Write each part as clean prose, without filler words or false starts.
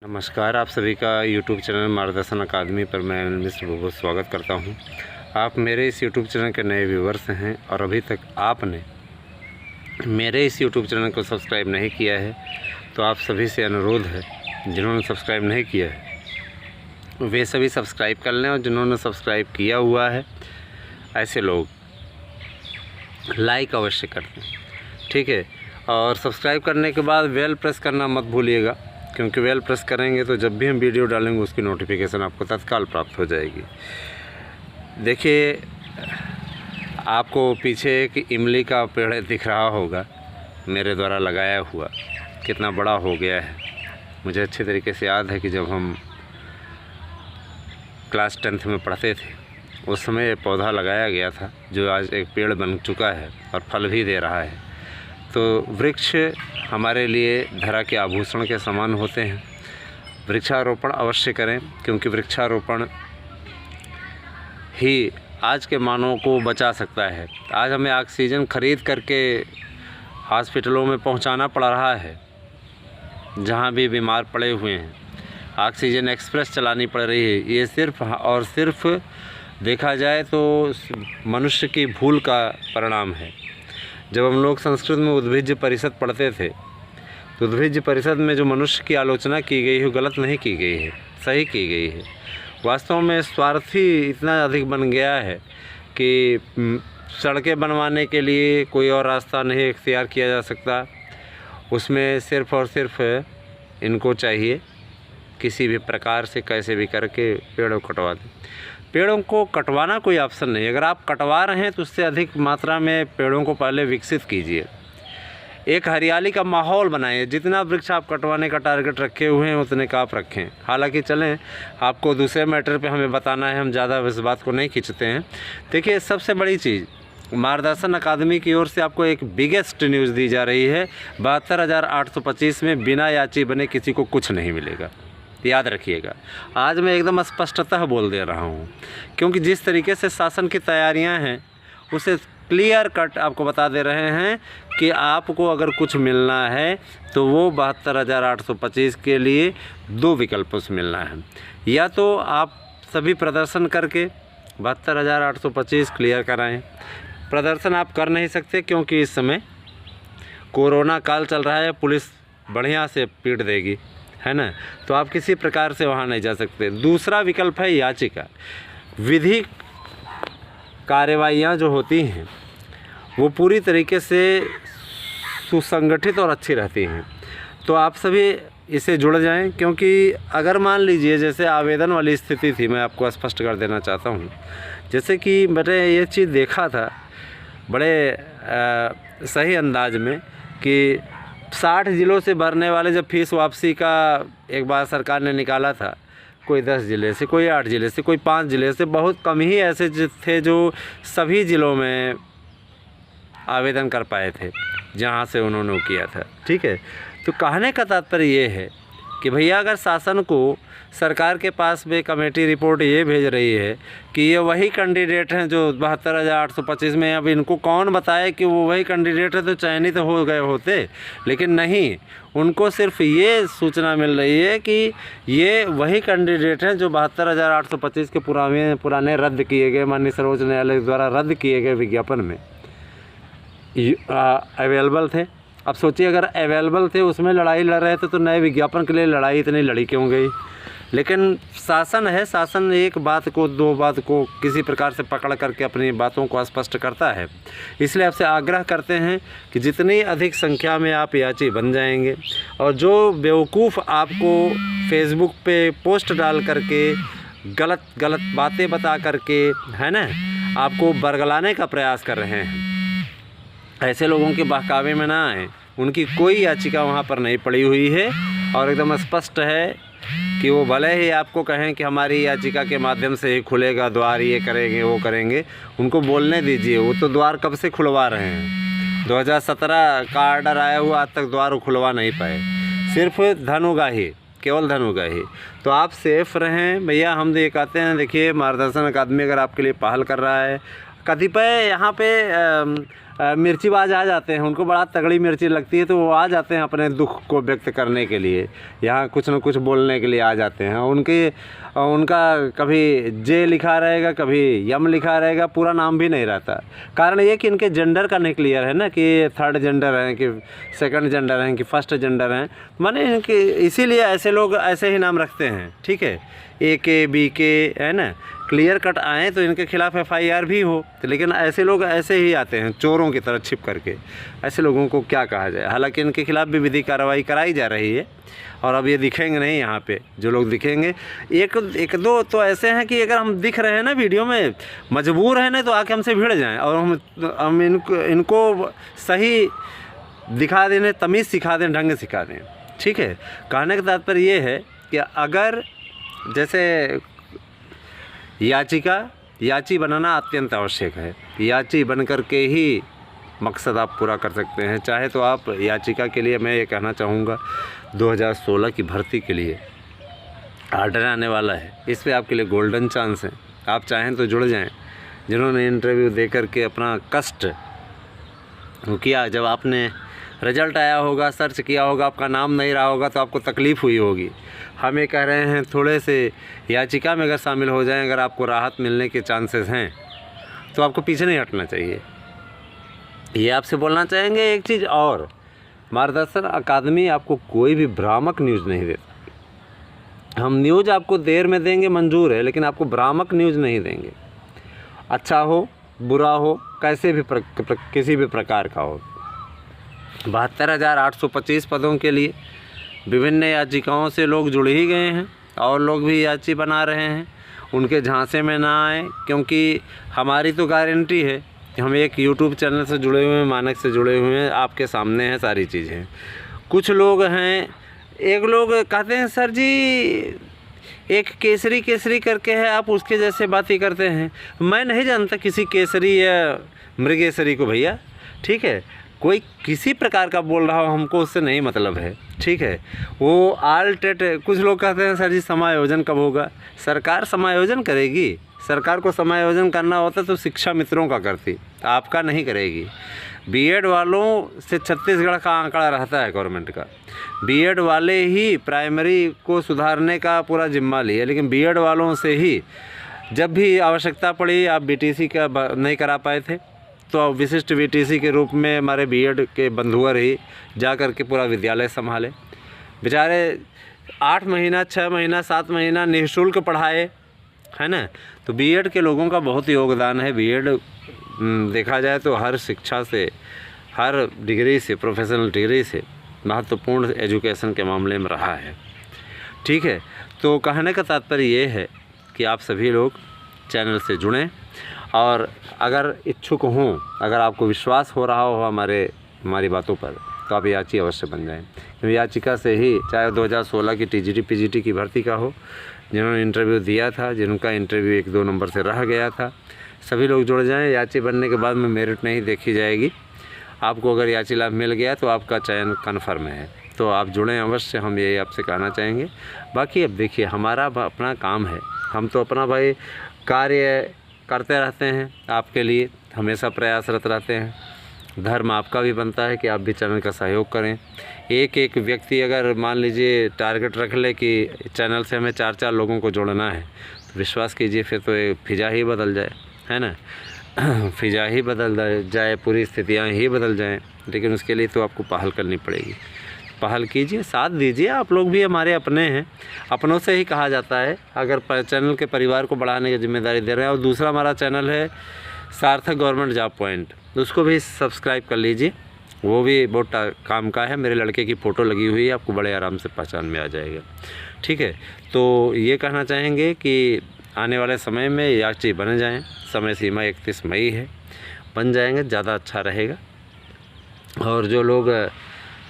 नमस्कार, आप सभी का YouTube चैनल मार्गदर्शन अकादमी पर मैं मिस्टर बहुत स्वागत करता हूं। आप मेरे इस YouTube चैनल के नए व्यूवर्स हैं और अभी तक आपने मेरे इस YouTube चैनल को सब्सक्राइब नहीं किया है तो आप सभी से अनुरोध है, जिन्होंने सब्सक्राइब नहीं किया है वे सभी सब्सक्राइब कर लें और जिन्होंने सब्सक्राइब किया हुआ है ऐसे लोग लाइक अवश्य कर दें, ठीक है। और सब्सक्राइब करने के बाद बेल प्रेस करना मत भूलिएगा, क्योंकि बेल प्रेस करेंगे तो जब भी हम वीडियो डालेंगे उसकी नोटिफिकेशन आपको तत्काल प्राप्त हो जाएगी। देखिए, आपको पीछे एक इमली का पेड़ दिख रहा होगा मेरे द्वारा लगाया हुआ, कितना बड़ा हो गया है। मुझे अच्छे तरीके से याद है कि जब हम क्लास 10th में पढ़ते थे उस समय पौधा लगाया गया था, जो आज एक पेड़ बन चुका है और फल भी दे रहा है। तो वृक्ष हमारे लिए धरा के आभूषण के समान होते हैं। वृक्षारोपण अवश्य करें, क्योंकि वृक्षारोपण ही आज के मानव को बचा सकता है। आज हमें ऑक्सीजन खरीद करके हॉस्पिटलों में पहुंचाना पड़ रहा है, जहां भी बीमार पड़े हुए हैं ऑक्सीजन एक्सप्रेस चलानी पड़ रही है। ये सिर्फ और सिर्फ देखा जाए तो मनुष्य की भूल का परिणाम है। जब हम लोग संस्कृत में उद्भिज्ज परिषद पढ़ते थे तो उद्भिज्ज परिषद में जो मनुष्य की आलोचना की गई है गलत नहीं की गई है, सही की गई है। वास्तव में स्वार्थी इतना अधिक बन गया है कि सड़कें बनवाने के लिए कोई और रास्ता नहीं इख्तियार किया जा सकता। उसमें सिर्फ़ और सिर्फ इनको चाहिए किसी भी प्रकार से कैसे भी करके पेड़ों को कटवा दें। पेड़ों को कटवाना कोई ऑप्शन नहीं। अगर आप कटवा रहे हैं तो उससे अधिक मात्रा में पेड़ों को पहले विकसित कीजिए, एक हरियाली का माहौल बनाइए। जितना वृक्ष आप कटवाने का टारगेट रखे हुए हैं उतने का आप रखें। हालांकि चलें, आपको दूसरे मैटर पे हमें बताना है, हम ज़्यादा इस बात को नहीं खींचते हैं। देखिए, सबसे बड़ी चीज़ मार्गदर्शन अकादमी की ओर से आपको एक बिगेस्ट न्यूज़ दी जा रही है। 72,825 में बिना याची बने किसी को कुछ नहीं मिलेगा, याद रखिएगा। आज मैं एकदम स्पष्टतः बोल दे रहा हूँ, क्योंकि जिस तरीके से शासन की तैयारियां हैं उसे क्लियर कट आपको बता दे रहे हैं कि आपको अगर कुछ मिलना है तो वो 72,825 के लिए दो विकल्पों से मिलना है। या तो आप सभी प्रदर्शन करके 72,825 क्लियर कराएं। प्रदर्शन आप कर नहीं सकते क्योंकि इस समय कोरोना काल चल रहा है, पुलिस बढ़िया से पीट देगी, है ना। तो आप किसी प्रकार से वहाँ नहीं जा सकते। दूसरा विकल्प है याचिका। विधिक कार्रवाइयाँ जो होती हैं वो पूरी तरीके से सुसंगठित और अच्छी रहती हैं। तो आप सभी इसे जुड़ जाएं, क्योंकि अगर मान लीजिए जैसे आवेदन वाली स्थिति थी, मैं आपको स्पष्ट कर देना चाहता हूँ। जैसे कि मैंने ये चीज़ देखा था बड़े सही अंदाज में कि 60 ज़िलों से भरने वाले जब फीस वापसी का एक बार सरकार ने निकाला था, कोई 10 ज़िले से, कोई 8 ज़िले से, कोई 5 ज़िले से, बहुत कम ही ऐसे थे जो सभी ज़िलों में आवेदन कर पाए थे जहां से उन्होंने किया था, ठीक है। तो कहने का तात्पर्य ये है कि भैया, अगर शासन को सरकार के पास में कमेटी रिपोर्ट ये भेज रही है कि ये वही कैंडिडेट हैं जो 72,825 में, अब इनको कौन बताए कि वो वही कैंडिडेट है, तो चयनित हो गए होते। लेकिन नहीं, उनको सिर्फ ये सूचना मिल रही है कि ये वही कैंडिडेट हैं जो 72,825 के पुराने रद्द किए गए, माननीय सर्वोच्च न्यायालय द्वारा रद्द किए गए विज्ञापन में अवेलेबल थे। अब सोचिए, अगर अवेलेबल थे, उसमें लड़ाई लड़ रहे थे, तो नए विज्ञापन के लिए लड़ाई इतनी लड़ी क्यों गई। लेकिन शासन है, शासन एक बात को, दो बात को किसी प्रकार से पकड़ करके अपनी बातों को स्पष्ट करता है। इसलिए आपसे आग्रह करते हैं कि जितनी अधिक संख्या में आप याची बन जाएंगे, और जो बेवकूफ़ आपको फेसबुक पे पोस्ट डाल करके गलत गलत बातें बता करके, है ना, आपको बरगलाने का प्रयास कर रहे हैं, ऐसे लोगों के बहकावे में ना आए। उनकी कोई याचिका वहाँ पर नहीं पड़ी हुई है और एकदम स्पष्ट है कि वो भले ही आपको कहें कि हमारी याचिका के माध्यम से ही खुलेगा द्वार, ये करेंगे वो करेंगे, उनको बोलने दीजिए। वो तो द्वार कब से खुलवा रहे हैं, 2017 का आर्डर आया हुआ, आज तक द्वार खुलवा नहीं पाए, सिर्फ धन उगाही, केवल धन उगाही। तो आप सेफ रहें भैया। हम ये कहते हैं, देखिए, मार्गदर्शन अकादमी अगर आपके लिए पहल कर रहा है, कतिपय यहाँ पे मिर्चीबाज आ जाते हैं, उनको बड़ा तगड़ी मिर्ची लगती है तो वो आ जाते हैं अपने दुख को व्यक्त करने के लिए, यहाँ कुछ न कुछ बोलने के लिए आ जाते हैं। उनका कभी जे लिखा रहेगा, कभी यम लिखा रहेगा, पूरा नाम भी नहीं रहता। कारण ये कि इनके जेंडर का नहीं क्लियर है ना, कि थर्ड जेंडर हैं कि सेकंड जेंडर हैं कि फर्स्ट जेंडर हैं, माने इनके इसीलिए ऐसे लोग ऐसे ही नाम रखते हैं। ठीक है, ए के बी के है ना, क्लियर कट आए तो इनके खिलाफ FIR भी हो, तो लेकिन ऐसे लोग ऐसे ही आते हैं चोरों की तरह छिप करके। ऐसे लोगों को क्या कहा जाए। हालांकि इनके खिलाफ भी विधिक कार्रवाई कराई जा रही है, और अब ये दिखेंगे नहीं यहाँ पे, जो लोग दिखेंगे एक दो तो ऐसे हैं कि अगर हम दिख रहे हैं ना वीडियो में, मजबूर है ना तो आके हमसे भिड़ जाएं और हम इनको सही दिखा दें, तमीज़ सिखा दें, ढंग सिखा दें। ठीक है, कहने का तात्पर्य ये है कि अगर जैसे याची बनाना अत्यंत आवश्यक है। याची बन कर के ही मकसद आप पूरा कर सकते हैं। चाहे तो आप याचिका के लिए, मैं ये कहना चाहूँगा 2016 की भर्ती के लिए आर्डर आने वाला है, इस पे आपके लिए गोल्डन चांस है। आप चाहें तो जुड़ जाएं। जिन्होंने इंटरव्यू दे कर के अपना कष्ट किया, जब आपने रिजल्ट आया होगा, सर्च किया होगा, आपका नाम नहीं रहा होगा तो आपको तकलीफ़ हुई होगी। हम ये कह रहे हैं थोड़े से याचिका में अगर शामिल हो जाएं, अगर आपको राहत मिलने के चांसेस हैं तो आपको पीछे नहीं हटना चाहिए। ये आपसे बोलना चाहेंगे एक चीज़ और, मार्गदर्शन अकादमी आपको कोई भी भ्रामक न्यूज़ नहीं देता। हम न्यूज़ आपको देर में देंगे मंजूर है, लेकिन आपको भ्रामक न्यूज़ नहीं देंगे। अच्छा हो बुरा हो, कैसे भी किसी भी प्रकार का हो। 72,825 पदों के लिए विभिन्न याचिकाओं से लोग जुड़ ही गए हैं, और लोग भी याची बना रहे हैं। उनके झांसे में ना आए, क्योंकि हमारी तो गारंटी है कि हम एक YouTube चैनल से जुड़े हुए हैं, मानक से जुड़े हुए हैं, आपके सामने हैं सारी चीज़ें। कुछ लोग हैं, एक लोग कहते हैं सर जी एक केसरी करके है, आप उसके जैसे बातें करते हैं। मैं नहीं जानता किसी केसरी या मृगेसरी को भैया। ठीक है, कोई किसी प्रकार का बोल रहा हो, हमको उससे नहीं मतलब है। ठीक है, वो आल्टेट कुछ लोग कहते हैं सर जी समायोजन कब होगा। सरकार समायोजन करेगी। सरकार को समायोजन करना होता तो शिक्षा मित्रों का करती, आपका नहीं करेगी। बीएड वालों से छत्तीसगढ़ का आंकड़ा रहता है गवर्नमेंट का। बीएड वाले ही प्राइमरी को सुधारने का पूरा जिम्मा लिए, लेकिन बीएड वालों से ही जब भी आवश्यकता पड़ी, आप BTC का नहीं करा पाए थे तो विशिष्ट BTC के रूप में हमारे बीएड के बंधुआ ही जा कर के पूरा विद्यालय संभाले। बेचारे 8 महीना 6 महीना 7 महीना निःशुल्क पढ़ाए, है ना। तो बीएड के लोगों का बहुत योगदान है। बीएड देखा जाए तो हर शिक्षा से, हर डिग्री से, प्रोफेशनल डिग्री से महत्वपूर्ण एजुकेशन के मामले में रहा है। ठीक है, तो कहने का तात्पर्य ये है कि आप सभी लोग चैनल से जुड़ें, और अगर इच्छुक हों, अगर आपको विश्वास हो रहा हो हमारी बातों पर, तो आप याची अवश्य बन जाएं। क्योंकि याचिका से ही, चाहे 2016 की TGT PGT की भर्ती का हो, जिन्होंने इंटरव्यू दिया था, जिनका इंटरव्यू 1-2 नंबर से रह गया था, सभी लोग जुड़ जाएं। याची बनने के बाद में मेरिट नहीं देखी जाएगी। आपको अगर याची लाभ मिल गया तो आपका चयन कन्फर्म है, तो आप जुड़ें अवश्य। हम यही आपसे कहना चाहेंगे। बाकी अब देखिए, हमारा अपना काम है, हम तो अपना भाई कार्य करते रहते हैं, आपके लिए हमेशा प्रयासरत रहते हैं। धर्म आपका भी बनता है कि आप भी चैनल का सहयोग करें। एक व्यक्ति अगर मान लीजिए टारगेट रख ले कि चैनल से हमें 4-4 लोगों को जोड़ना है, तो विश्वास कीजिए फिर तो ये फिजा ही बदल जाए, है ना। फिजा ही बदल जाए, पूरी स्थितियाँ ही बदल जाएं। लेकिन उसके लिए तो आपको पहल करनी पड़ेगी। पहल कीजिए, साथ दीजिए। आप लोग भी हमारे अपने हैं, अपनों से ही कहा जाता है। अगर चैनल के परिवार को बढ़ाने की जिम्मेदारी दे रहे हैं। और दूसरा हमारा चैनल है सार्थक गवर्नमेंट जॉब पॉइंट, उसको भी सब्सक्राइब कर लीजिए। वो भी बहुत काम का है। मेरे लड़के की फ़ोटो लगी हुई है, आपको बड़े आराम से पहचान में आ जाएगा। ठीक है, तो ये कहना चाहेंगे कि आने वाले समय में याची बन जाएं। समय सीमा 31 मई है, बन जाएंगे, ज़्यादा अच्छा रहेगा। और जो लोग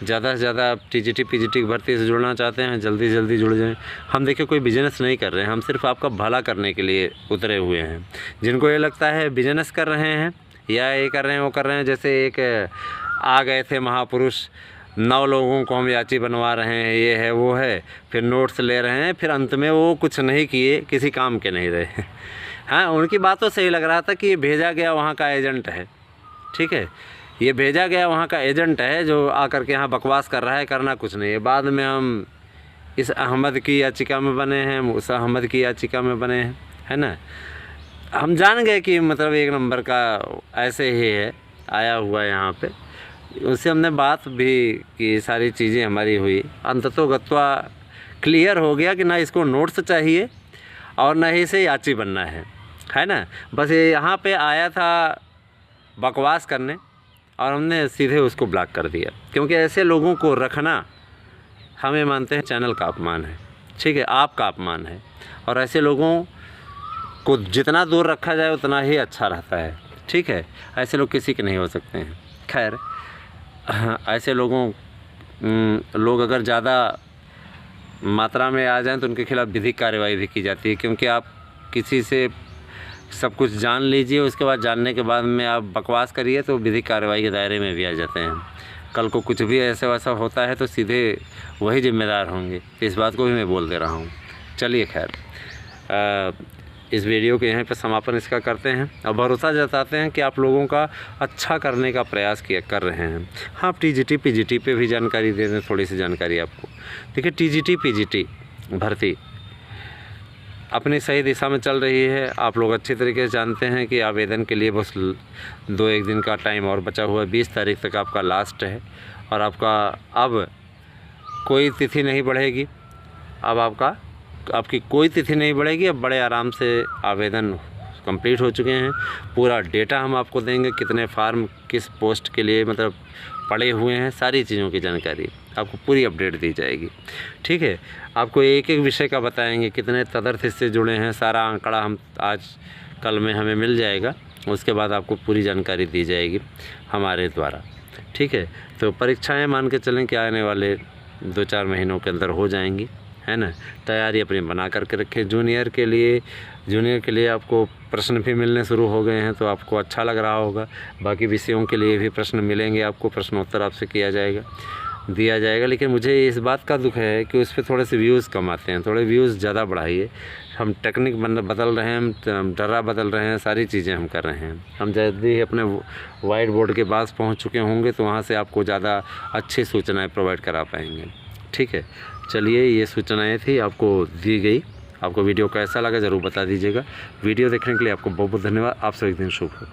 ज़्यादा से ज़्यादा TGT PGT की भर्ती से जुड़ना चाहते हैं, जल्दी जल्दी जुड़ जाएं। हम देखिए कोई बिजनेस नहीं कर रहे हैं, हम सिर्फ आपका भला करने के लिए उतरे हुए हैं। जिनको ये लगता है बिजनेस कर रहे हैं या ये कर रहे हैं वो कर रहे हैं, जैसे एक आ गए थे महापुरुष, 9 लोगों को हम याची बनवा रहे हैं, ये है वो है, फिर नोट्स ले रहे हैं, फिर अंत में वो कुछ नहीं किए, किसी काम के नहीं रहे। हाँ, उनकी बातों से ही लग रहा था कि भेजा गया वहाँ का एजेंट है। ठीक है, ये भेजा गया वहाँ का एजेंट है जो आकर के यहाँ बकवास कर रहा है, करना कुछ नहीं है। बाद में हम इस अहमद की याचिका में बने हैं, उस अहमद की याचिका में बने हैं, है ना। हम जान गए कि मतलब एक नंबर का ऐसे ही है आया हुआ यहाँ पे। उससे हमने बात भी की, सारी चीज़ें हमारी हुई। अंततोगत्वा क्लियर हो गया कि ना इसको नोट्स चाहिए और ना ही इसे याची बनना है ना। बस ये यहाँ पे आया था बकवास करने और हमने सीधे उसको ब्लॉक कर दिया, क्योंकि ऐसे लोगों को रखना हमें मानते हैं चैनल का अपमान है, ठीक है, आपका अपमान है। और ऐसे लोगों को जितना दूर रखा जाए उतना ही अच्छा रहता है, ठीक है। ऐसे लोग किसी के नहीं हो सकते हैं। खैर, ऐसे लोग अगर ज़्यादा मात्रा में आ जाएं तो उनके खिलाफ़ विधिक कार्रवाई भी की जाती है, क्योंकि आप किसी से सब कुछ जान लीजिए, उसके बाद जानने के बाद में आप बकवास करिए तो विधिक कार्रवाई के दायरे में भी आ जाते हैं। कल को कुछ भी ऐसा वैसा होता है तो सीधे वही जिम्मेदार होंगे। इस बात को भी मैं बोल दे रहा हूँ। चलिए खैर, इस वीडियो के यहीं पर समापन इसका करते हैं और भरोसा जताते हैं कि आप लोगों का अच्छा करने का प्रयास कर रहे हैं। हाँ, टीजीटी पीजीटी पे भी जानकारी दे दें, थोड़ी सी जानकारी आपको। देखिए, टीजीटी पीजीटी भर्ती अपनी सही दिशा में चल रही है। आप लोग अच्छी तरीके से जानते हैं कि आवेदन के लिए बस 2-1 दिन का टाइम और बचा हुआ है। 20 तारीख तक आपका लास्ट है और आपका अब कोई तिथि नहीं बढ़ेगी। अब आपकी कोई तिथि नहीं बढ़ेगी। अब बड़े आराम से आवेदन कंप्लीट हो चुके हैं। पूरा डेटा हम आपको देंगे, कितने फार्म किस पोस्ट के लिए मतलब पड़े हुए हैं, सारी चीज़ों की जानकारी आपको पूरी अपडेट दी जाएगी, ठीक है। आपको एक एक विषय का बताएंगे, कितने तदर्थ इससे जुड़े हैं, सारा आंकड़ा हम आज कल में हमें मिल जाएगा। उसके बाद आपको पूरी जानकारी दी जाएगी हमारे द्वारा, ठीक है। तो परीक्षाएं मान के चलें कि आने वाले 2-4 महीनों के अंदर हो जाएंगी, है ना। तैयारी अपनी बना करके रखें। जूनियर के लिए आपको प्रश्न भी मिलने शुरू हो गए हैं, तो आपको अच्छा लग रहा होगा। बाकी विषयों के लिए भी प्रश्न मिलेंगे, आपको प्रश्नोत्तर आपसे दिया जाएगा। लेकिन मुझे इस बात का दुख है कि उस पर थोड़े से व्यूज़ कम आते हैं। थोड़े व्यूज़ ज़्यादा बढ़ाइए। हम टेक्निक बदल रहे हैं, हम डरा बदल रहे हैं, सारी चीज़ें हम कर रहे हैं। हम जल्दी ही अपने वाइट बोर्ड के पास पहुंच चुके होंगे, तो वहां से आपको ज़्यादा अच्छी सूचनाएं प्रोवाइड करा पाएंगे, ठीक है। चलिए, ये सूचनाएं थी आपको दी गई। आपको वीडियो कैसा लगा ज़रूर बता दीजिएगा। वीडियो देखने के लिए आपको बहुत बहुत धन्यवाद। आप सभी दिन शुभ हो।